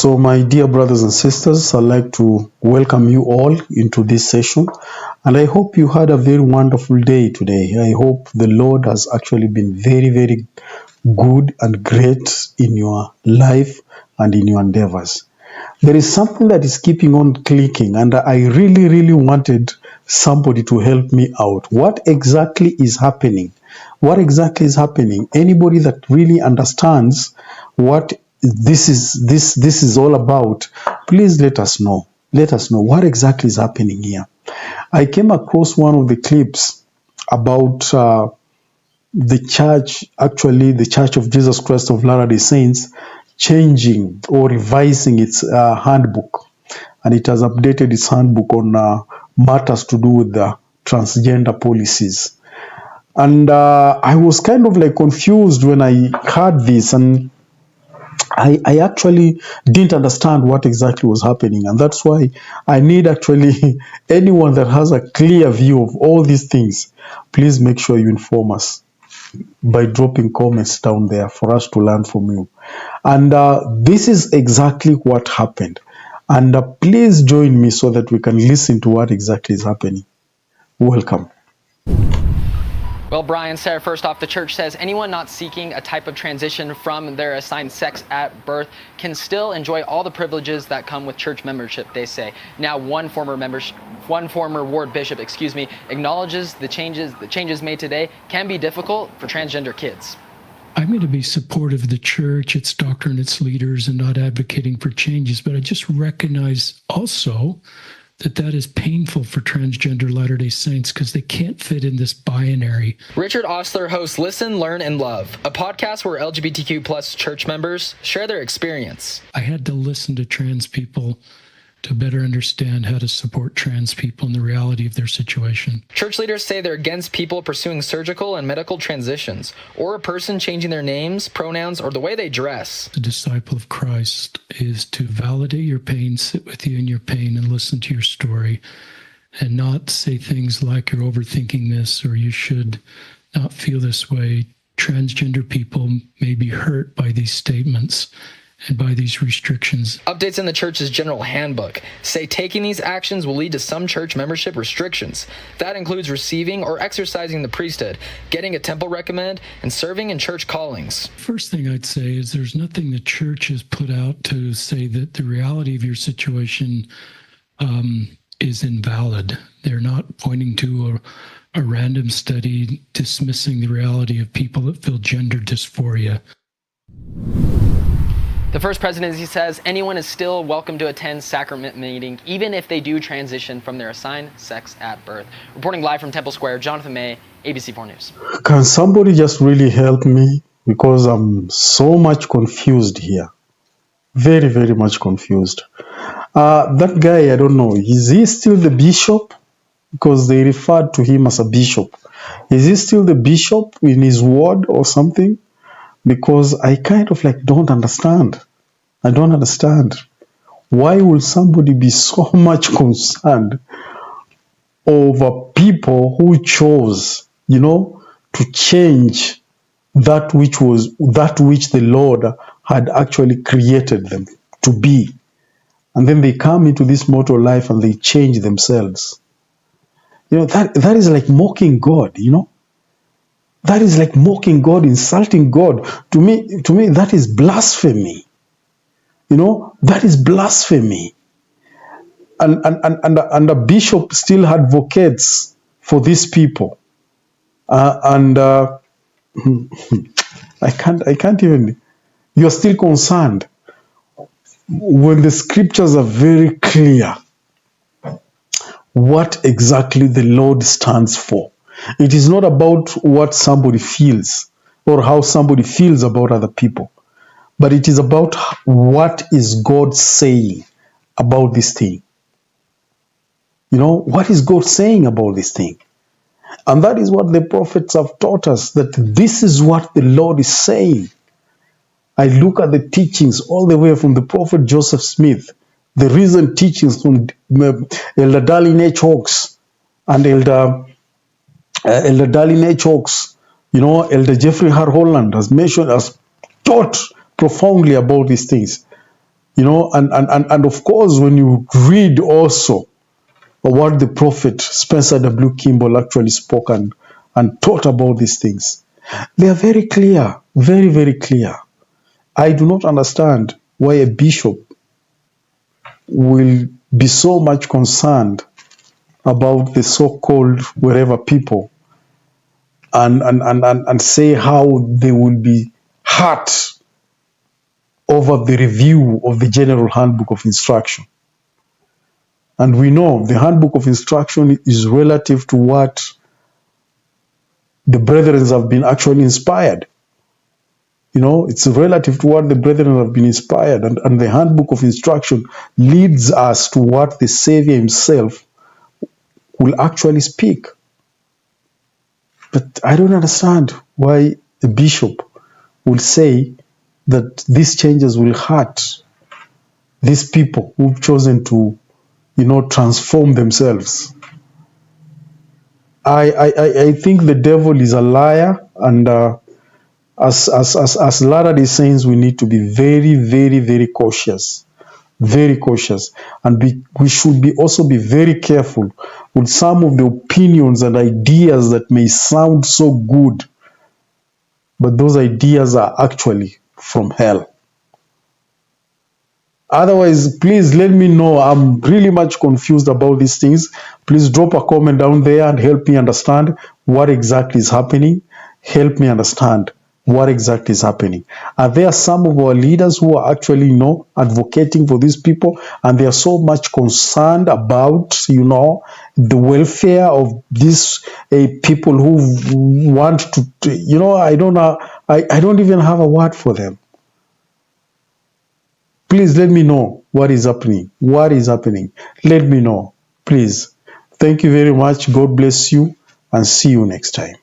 So, my dear brothers and sisters, I'd like to welcome you all into this session. And I hope you had a very wonderful day today. I hope the Lord has actually been very, very good and great in your life and in your endeavors. There is something that is keeping on clicking, and I really, really wanted somebody to help me out. What exactly is happening? What exactly is happening? Anybody that really understands what this is all about, please let us know. Let us know what exactly is happening here. I came across one of the clips about the church, actually the Church of Jesus Christ of Latter-day Saints, changing or revising its handbook, and it has updated its handbook on matters to do with the transgender policies. And I was kind of like confused when I heard this, and I actually didn't understand what exactly was happening, and that's why I need actually anyone that has a clear view of all these things. Please make sure you inform us by dropping comments down there for us to learn from you. And this is exactly what happened. And please join me so that we can listen to what exactly is happening. Welcome. Well, Brian, Sarah, first off, the church says anyone not seeking a type of transition from their assigned sex at birth can still enjoy all the privileges that come with church membership, they say. Now, one former ward bishop, acknowledges the changes made today can be difficult for transgender kids. I'm going to be supportive of the church, its doctrine, its leaders, and not advocating for changes, but I just recognize also that is painful for transgender Latter-day Saints because they can't fit in this binary. Richard Ostler hosts Listen, Learn, and Love, a podcast where LGBTQ plus church members share their experience. I had to listen to trans people to better understand how to support trans people and the reality of their situation. Church leaders say they're against people pursuing surgical and medical transitions, or a person changing their names, pronouns, or the way they dress. The disciple of Christ is to validate your pain, sit with you in your pain, and listen to your story, and not say things like you're overthinking this or you should not feel this way. Transgender people may be hurt by these statements and by these restrictions. Updates in the church's general handbook say taking these actions will lead to some church membership restrictions. That includes receiving or exercising the priesthood, getting a temple recommend, and serving in church callings. First thing I'd say is there's nothing the church has put out to say that the reality of your situation is invalid. They're not pointing to a random study dismissing the reality of people that feel gender dysphoria. The First Presidency says anyone is still welcome to attend sacrament meeting, even if they do transition from their assigned sex at birth. Reporting live from Temple Square, Jonathan May, ABC4 News. Can somebody just really help me? Because I'm so much confused here. Very, very much confused. That guy, I don't know, is he still the bishop? Because they referred to him as a bishop. Is he still the bishop in his ward or something? Because I kind of like don't understand. I don't understand. Why will somebody be so much concerned over people who chose, to change that which the Lord had actually created them to be? And then they come into this mortal life and they change themselves. That is like mocking God, That is like mocking God, insulting God. To me, that is blasphemy. That is blasphemy. And the bishop still advocates for these people. I can't even. You're still concerned when the scriptures are very clear what exactly the Lord stands for. It is not about what somebody feels or how somebody feels about other people, but it is about what is God saying about this thing. What is God saying about this thing? And that is what the prophets have taught us, that this is what the Lord is saying. I look at the teachings all the way from the prophet Joseph Smith, the recent teachings from Elder Darlene H. Hawks and Elder Darlene H. Hawks, Elder Jeffrey R. Holland has taught profoundly about these things. You know, and of course, when you read also what the prophet Spencer W. Kimball actually spoke and taught about these things, they are very clear, very, very clear. I do not understand why a bishop will be so much concerned about the so-called wherever people and say how they will be hurt over the review of the General Handbook of Instruction. And we know the Handbook of Instruction is relative to what the brethren have been actually inspired. You know, it's relative to what the brethren have been inspired. And the Handbook of Instruction leads us to what the Savior himself will actually speak. But I don't understand why a bishop will say that these changes will hurt these people who've chosen to, you know, transform themselves. I think the devil is a liar, and as Latter-day Saints, we need to be very, very, very cautious, and we should be also be very careful with some of the opinions and ideas that may sound so good, but those ideas are actually from hell. Otherwise, please let me know. I'm really much confused about these things. Please drop a comment down there and help me understand what exactly is happening. Help me understand what exactly is happening. Are there some of our leaders who are actually, you know, advocating for these people, and they are so much concerned about, you know, the welfare of these people who want to, you know, I don't know, I don't even have a word for them. Please let me know what is happening. What is happening? Let me know, please. Thank you very much. God bless you, and see you next time.